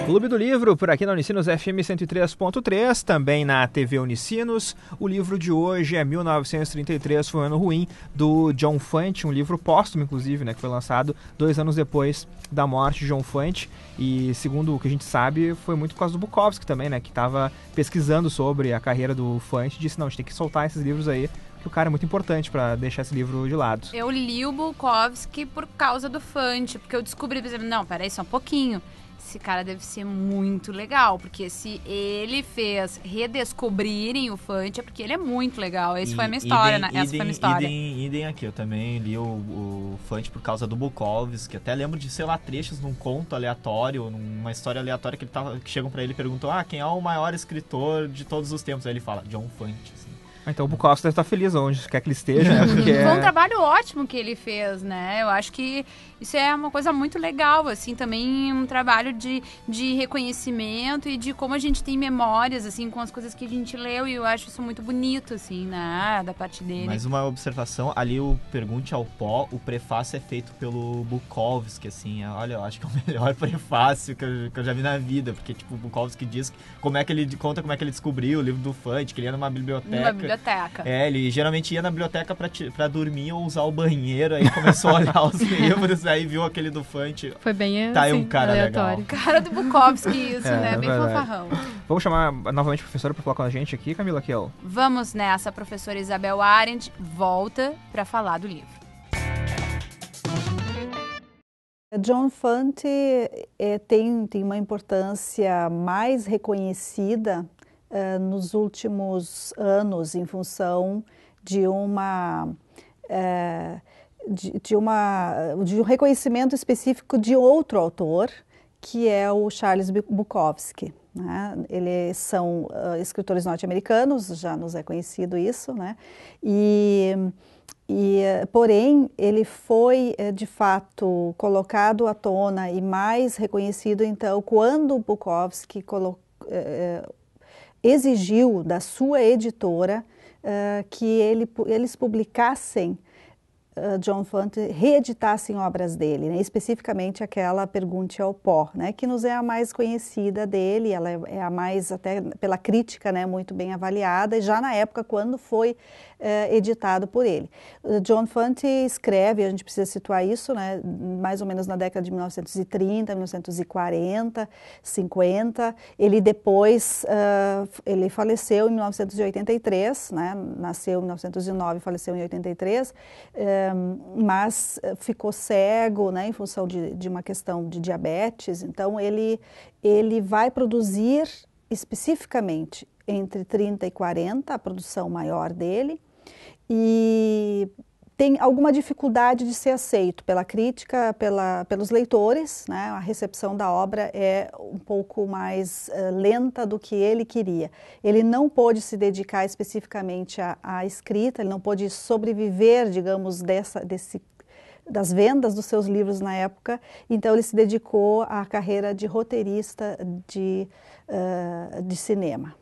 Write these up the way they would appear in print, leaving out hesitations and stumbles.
Clube do Livro, por aqui na Unicinos FM 103.3, também na TV Unicinos. O livro de hoje é 1933, Foi um Ano Ruim, do John Fante, um livro póstumo, inclusive, né, que foi lançado 2 anos depois da morte de John Fante. E, segundo o que a gente sabe, foi muito por causa do Bukowski também, né, que estava pesquisando sobre a carreira do Fante e disse, não, a gente tem que soltar esses livros aí, que o cara é muito importante para deixar esse livro de lado. Eu li o Bukowski por causa do Fante, porque eu descobri, por exemplo, não, peraí, só um pouquinho. Esse cara deve ser muito legal, porque se ele fez redescobrirem o Fante, é porque ele é muito legal. Essa foi a minha história, né? Essa foi a minha história. Idem aqui, eu também li o Fante por causa do Bukowski, que até lembro de, sei lá, trechos num conto aleatório, numa história aleatória que chegam pra ele e perguntam, quem é o maior escritor de todos os tempos? Aí ele fala, John Fante, assim. Então o Bukowski deve estar feliz onde quer que ele esteja, né? Porque foi um trabalho ótimo que ele fez, né? Eu acho que isso é uma coisa muito legal, assim, também um trabalho de reconhecimento e de como a gente tem memórias, assim, com as coisas que a gente leu, e eu acho isso muito bonito, assim, né? Da parte dele. Mais uma observação, ali o Pergunte ao Pó, o prefácio é feito pelo Bukowski, assim, olha, eu acho que é o melhor prefácio que eu já vi na vida, porque, tipo, o Bukowski diz conta como é que ele descobriu o livro do Fante, que ele ia numa biblioteca. Ele geralmente ia na biblioteca pra dormir ou usar o banheiro, aí começou a olhar os livros, aí viu aquele do Fante. Foi bem tá, assim, um cara aleatório. Legal. Cara do Bukowski, isso, né? Bem fanfarrão. Vamos chamar novamente a professora pra falar com a gente aqui, Camila Kiel. Vamos nessa, a professora Isabel Arendt volta pra falar do livro. John Fante tem uma importância mais reconhecida nos últimos anos, em função de um reconhecimento específico de outro autor, que é o Charles Bukowski, né? Eles são escritores norte-americanos, já nos é conhecido isso, né? Porém, ele foi, de fato, colocado à tona e mais reconhecido, então, quando Bukowski exigiu da sua editora que eles publicassem, John Fante, reeditassem obras dele, né? Especificamente aquela Pergunte ao Pó, né? Que nos é a mais conhecida dele, ela é a mais, até pela crítica, né? Muito bem avaliada, e já na época quando foi editado por ele. John Fante escreve, a gente precisa situar isso, né? Mais ou menos na década de 1930, 1940, 50. Ele depois, ele faleceu em 1983, né? Nasceu em 1909, faleceu em 83, mas ficou cego, né? Em função de uma questão de diabetes. Então ele vai produzir especificamente entre 30 e 40, a produção maior dele, e tem alguma dificuldade de ser aceito pela crítica, pelos leitores, né? A recepção da obra é um pouco mais lenta do que ele queria. Ele não pôde se dedicar especificamente à escrita, ele não pôde sobreviver, digamos, das vendas dos seus livros na época, então ele se dedicou à carreira de roteirista de cinema.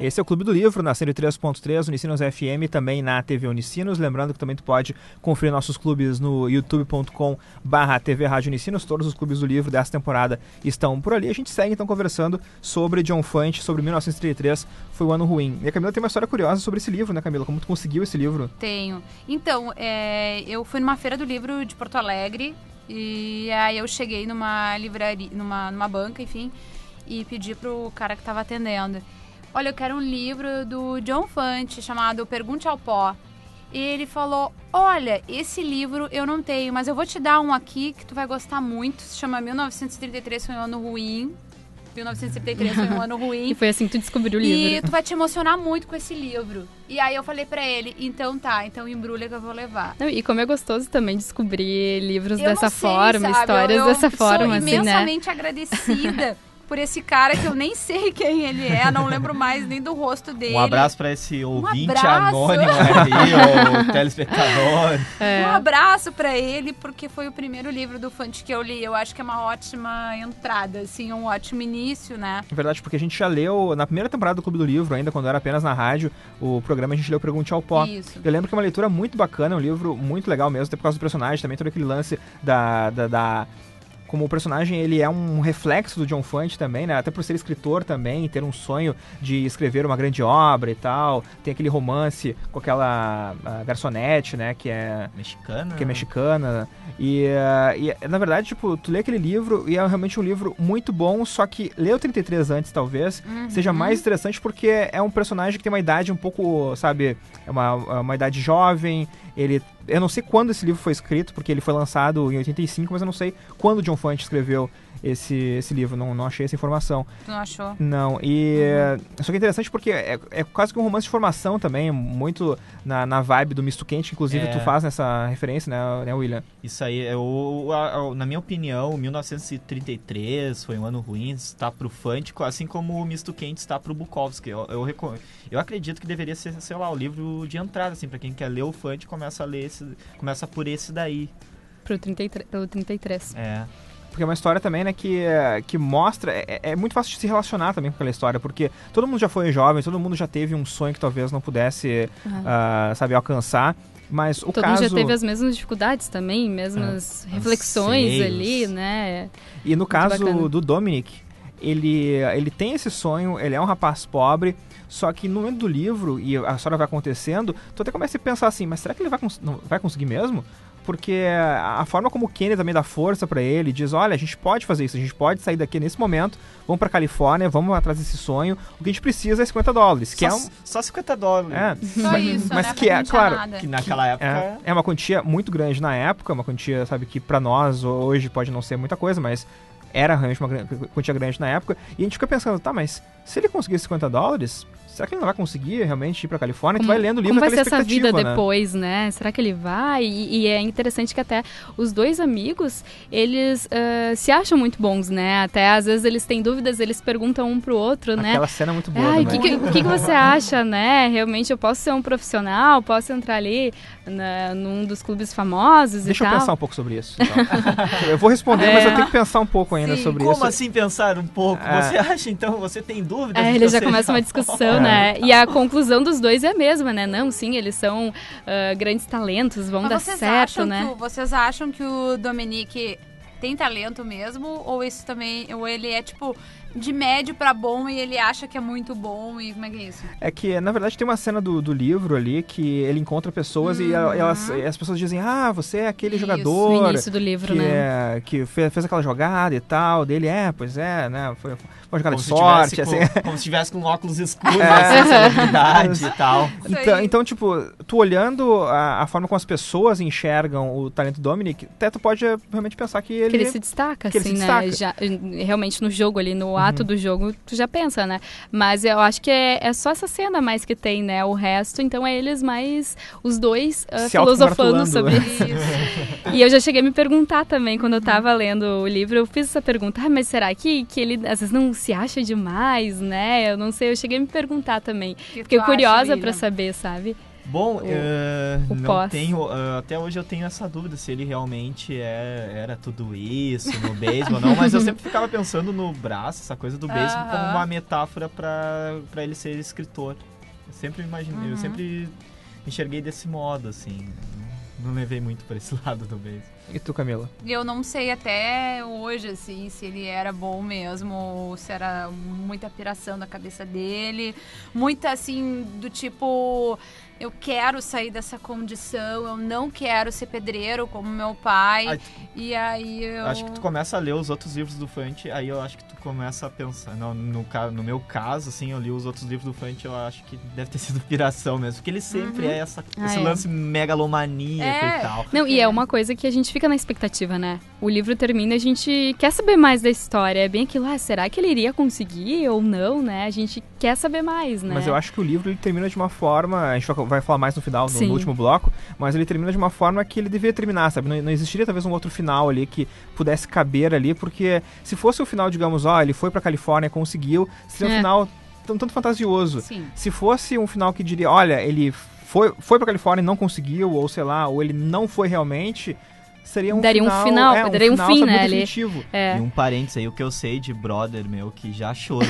Esse é o Clube do Livro, na 103.3, Unicinos FM, também na TV Unicinos. Lembrando que também tu pode conferir nossos clubes no youtube.com/TV Rádio Unicinos. Todos os clubes do livro dessa temporada estão por ali. A gente segue então conversando sobre John Fante, sobre 1933, Foi um Ano Ruim. E a Camila tem uma história curiosa sobre esse livro, né, Camila? Como tu conseguiu esse livro? Tenho. Então, eu fui numa feira do livro de Porto Alegre, e aí eu cheguei numa livraria, numa banca, enfim, e pedi pro cara que estava atendendo: olha, eu quero um livro do John Fante chamado Pergunte ao Pó. E ele falou: olha, esse livro eu não tenho, mas eu vou te dar um aqui que tu vai gostar muito. Se chama 1933 Foi um Ano Ruim. 1933 Foi um Ano Ruim. E foi assim que tu descobriu o livro. E tu vai te emocionar muito com esse livro. E aí eu falei pra ele: então tá, então embrulha que eu vou levar. Não, e como é gostoso também descobrir livros dessa forma, histórias dessa forma, assim, né? Eu sou imensamente agradecida por esse cara que eu nem sei quem ele é, não lembro mais nem do rosto dele. Um abraço para esse ouvinte anônimo aí, o telespectador. Um abraço para ele, porque foi o primeiro livro do Fante que eu li. Eu acho que é uma ótima entrada, assim, um ótimo início, né? É verdade, porque a gente já leu, na primeira temporada do Clube do Livro, ainda quando era apenas na rádio, o programa, a gente leu Pergunte ao Pó. Isso. Eu lembro que é uma leitura muito bacana, um livro muito legal mesmo, até por causa do personagem, também todo aquele lance da como o personagem ele é um reflexo do John Fante também, né? Até por ser escritor também, ter um sonho de escrever uma grande obra e tal. Tem aquele romance com aquela garçonete, né? Que é mexicana. E na verdade, tipo, tu lê aquele livro e é realmente um livro muito bom, só que ler o 33 antes, talvez, seja mais interessante porque é um personagem que tem uma idade um pouco, sabe, é uma idade jovem. Eu não sei quando esse livro foi escrito, porque ele foi lançado em 85, mas eu não sei quando John Fante escreveu esse livro, não achei essa informação. Tu não achou? Não, só que é interessante porque é quase que um romance de formação também, muito na vibe do Misto Quente, inclusive tu faz nessa referência, né, William? Isso aí, na minha opinião, 1933 foi um ano ruim, está pro Fante, assim como o Misto Quente está pro Bukowski. Eu acredito que deveria ser, sei lá, o livro de entrada, assim, pra quem quer ler o Fante, começa por esse daí. Pelo 33. Porque é uma história também, né, que mostra... É muito fácil de se relacionar também com aquela história, porque todo mundo já foi jovem, todo mundo já teve um sonho que talvez não pudesse, sabe, alcançar. Mas todo mundo já teve as mesmas dificuldades também, mesmas reflexões ali, né? E no caso do Dominic, ele tem esse sonho, ele é um rapaz pobre, só que no momento do livro, e a história vai acontecendo, tu até começa a pensar assim, mas será que ele vai conseguir mesmo? Porque a forma como o Kenny também dá força pra ele, diz, olha, a gente pode fazer isso, a gente pode sair daqui nesse momento, vamos pra Califórnia, vamos atrás desse sonho, o que a gente precisa é $50, que só $50. Só isso, mas né? Que é, claro, que naquela época... É uma quantia muito grande na época, uma quantia, sabe, que pra nós hoje pode não ser muita coisa, mas era realmente uma quantia grande na época, e a gente fica pensando, tá, mas se ele conseguir $50... será que ele não vai conseguir realmente ir pra Califórnia? Tu vai lendo o livro, como vai ser essa vida, né? depois, né? Será que ele vai? E é interessante que até os dois amigos, eles se acham muito bons, né? Até às vezes eles têm dúvidas, eles perguntam um pro outro, né? Aquela cena é muito boa, né? O que você acha, né? Realmente eu posso ser um profissional, posso entrar ali num dos clubes famosos Deixa e tal. eu pensar um pouco sobre isso. Então. Eu vou responder, mas eu tenho que pensar um pouco ainda sobre isso. Como assim pensar um pouco? Você acha, então? Você tem dúvidas? Eles já começam uma discussão, né? E a conclusão dos dois é a mesma, né? Não, sim, eles são grandes talentos, vão dar certo, né? Vocês acham que o Dominic tem talento mesmo? Ou isso também, ou ele é tipo de médio pra bom e ele acha que é muito bom, e como é que é isso? É que, na verdade, tem uma cena do livro ali que ele encontra pessoas e as pessoas dizem, você é aquele jogador... No início do livro, né? Que fez aquela jogada e tal, dele, pois é, né? Foi uma jogada de sorte, assim. Como se tivesse com óculos escuros, celebridade e tal. Então, tipo, tu olhando a forma como as pessoas enxergam o talento do Dominic, até tu pode realmente pensar que ele se destaca, assim, né? Já, realmente no jogo ali, no ato do jogo, tu já pensa, né? Mas eu acho que é só essa cena mais que tem, né? O resto, então, é eles mais os dois filosofando sobre isso. E eu já cheguei a me perguntar também, quando eu tava lendo o livro, eu fiz essa pergunta, mas será que ele às vezes não se acha demais, né? Eu não sei, eu cheguei a me perguntar também. Fiquei curiosa pra saber, sabe? Bom, não tenho, até hoje eu tenho essa dúvida se ele realmente era tudo isso no beisebol ou não, mas eu sempre ficava pensando no braço, essa coisa do beisebol, como uma metáfora para ele ser escritor. Eu sempre imaginei, eu sempre enxerguei desse modo, assim, não levei muito para esse lado do beisebol. E tu, Camila? Eu não sei até hoje, assim, se ele era bom mesmo, ou se era muita piração da cabeça dele, muita, assim, do tipo... Eu quero sair dessa condição, eu não quero ser pedreiro como meu pai. E aí eu... Acho que tu começa a ler os outros livros do Fante, aí eu acho que tu começa a pensar... No meu caso, assim, eu li os outros livros do Fante, eu acho que deve ter sido piração mesmo. Porque ele sempre é esse lance megalomaníaco e tal. Não, e é uma coisa que a gente fica na expectativa, né? O livro termina e a gente quer saber mais da história. É bem aquilo, será que ele iria conseguir ou não, né? A gente quer saber mais, né? Mas eu acho que o livro ele termina de uma forma... A gente vai falar mais no final, no último bloco, mas ele termina de uma forma que ele deveria terminar, sabe? Não existiria talvez um outro final ali que pudesse caber ali, porque se fosse o final, digamos, ele foi pra Califórnia e conseguiu, seria um final tanto fantasioso. Sim. Se fosse um final que diria, olha, ele foi pra Califórnia e não conseguiu, ou sei lá, ou ele não foi realmente... daria um final, daria um fim, né? Definitivo. E um parênteses aí, o que eu sei de brother meu que já chorou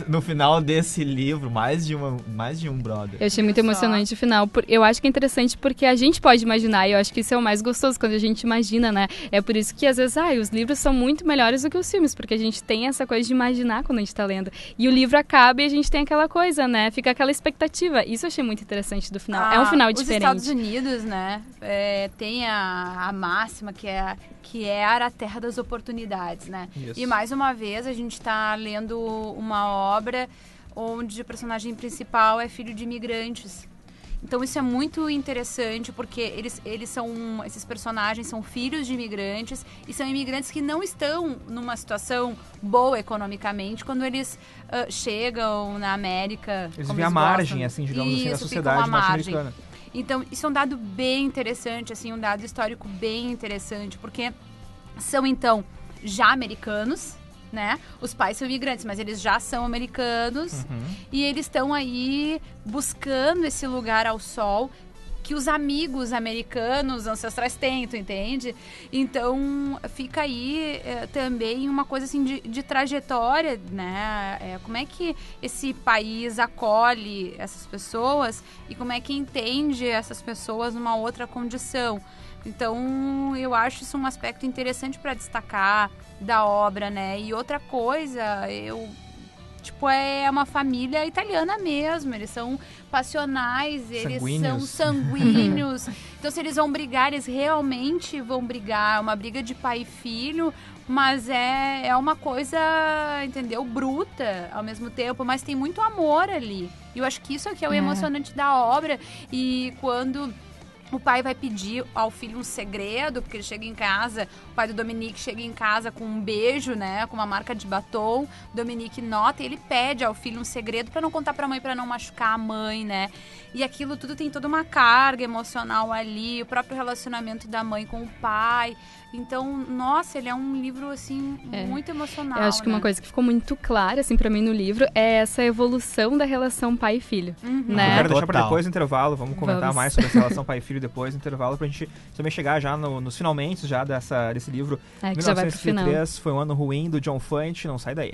no final desse livro, mais de um brother. Eu achei muito emocionante o final. Eu acho que é interessante porque a gente pode imaginar, e eu acho que isso é o mais gostoso quando a gente imagina, né? É por isso que às vezes os livros são muito melhores do que os filmes, porque a gente tem essa coisa de imaginar quando a gente tá lendo. E o livro acaba e a gente tem aquela coisa, né? Fica aquela expectativa. Isso eu achei muito interessante do final. É um final diferente. Os Estados Unidos, né? Tem a máxima que era a terra das oportunidades, né? Isso. E mais uma vez a gente está lendo uma obra onde o personagem principal é filho de imigrantes. Então isso é muito interessante porque esses personagens são filhos de imigrantes e são imigrantes que não estão numa situação boa economicamente quando eles chegam na América. Eles vêm à margem, assim, digamos assim, da sociedade norte-americana. Então, isso é um dado bem interessante, assim, um dado histórico bem interessante, porque são, então, já americanos, né? Os pais são imigrantes, mas eles já são americanos e eles estão aí buscando esse lugar ao sol que os amigos americanos ancestrais têm, tu entende? Então, fica aí também uma coisa assim de trajetória, né? Como é que esse país acolhe essas pessoas e como é que entende essas pessoas numa outra condição. Então, eu acho isso um aspecto interessante para destacar da obra, né? E outra coisa, é uma família italiana mesmo, eles são passionais, eles são sanguíneos. Então, se eles vão brigar, eles realmente vão brigar. É uma briga de pai e filho, mas é uma coisa, entendeu? Bruta ao mesmo tempo, mas tem muito amor ali. E eu acho que isso aqui é o emocionante da obra. E quando o pai vai pedir ao filho um segredo, porque ele chega em casa, o pai do Dominique chega em casa com um beijo, né, com uma marca de batom. Dominique nota e ele pede ao filho um segredo para não contar para a mãe, para não machucar a mãe, né? E aquilo tudo tem toda uma carga emocional ali, o próprio relacionamento da mãe com o pai. Então, nossa, ele é um livro, assim, muito emocional. Eu acho que uma coisa que ficou muito clara, assim, pra mim no livro é essa evolução da relação pai e filho, né? Eu quero deixar pra depois do intervalo, vamos comentar mais sobre essa relação pai e filho depois do intervalo, pra gente também chegar já nos finalmente já desse livro. Que já vai pro final. 1933 foi um ano ruim do John Fante, não sai daí.